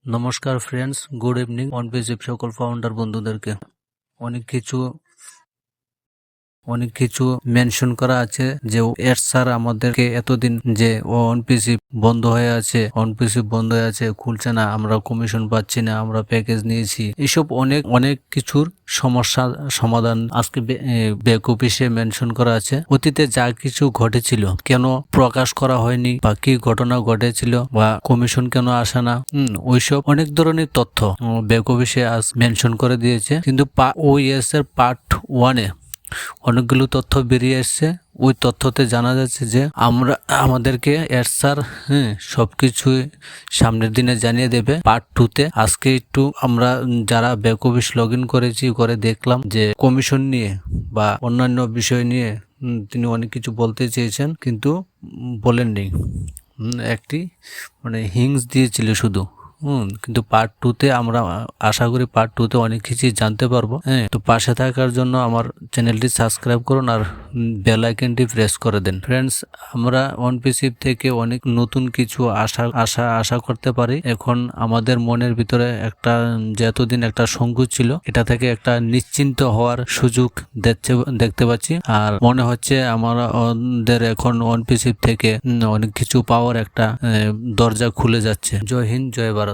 নমস্কার friends, good evening. Onpassive সকল founder বন্ধুদেরকে অনেক কিছু মেনশন করা আছে যে স্যার আমাদেরকে এতদিন যে অনপিসি বন্ধ হয়ে আছে খুলছে না, আমরা কমিশন পাচ্ছি না, আমরা প্যাকেজ নিয়েছি, এসব অনেক কিছুর সমস্যা সমাধান আজকে ব্যাক অফিসে মেনশন করা আছে। অতীতে যা কিছু ঘটেছিল, কেন প্রকাশ করা হয়নি বা কি ঘটনা ঘটেছিল বা কমিশন কেন আসে না, ওইসব অনেক ধরনের তথ্য ব্যাক অফিসে আজ মেনশন করে দিয়েছে। কিন্তু ওএস এর পার্ট 1-এ অনেকগুলো তথ্য বেরিয়ে এসছে। ওই তথ্যতে জানা যাচ্ছে যে আমাদেরকে স্যার সবকিছু সামনের দিনে জানিয়ে দেবে। পার্ট 2-তে আজকে একটু আমরা যারা ব্যাক অফিস লগ ইন করেছি করে দেখলাম যে কমিশন নিয়ে বা অন্যান্য বিষয় নিয়ে তিনি অনেক কিছু বলতে চেয়েছেন কিন্তু বলেননি। একটি হিংস দিয়েছিল শুধু। কিন্তু পার্ট 2-তে আমরা আশা করি পার্ট 2-তে অনেক কিছুই জানতে পারবো। তো পাশে থাকার জন্য আমার চ্যানেলটি সাবস্ক্রাইব করুন আর বেল আইকনটি প্রেস করে দেন। ফ্রেন্ডস, আমরা অনপিসিভ থেকে অনেক নতুন কিছু আশা করতে পারি। এখন আমাদের মনের ভিতরে একটা যে এতদিন একটা সংকোচ ছিল, এটা থেকে একটা নিশ্চিন্ত হওয়ার সুযোগ দেখতে পাচ্ছি। আর মনে হচ্ছে আমাদের এখন অনপিসিভ থেকে অনেক কিছু পাওয়ার একটা দরজা খুলে যাচ্ছে। জয় হিন্দ, জয় ভারত।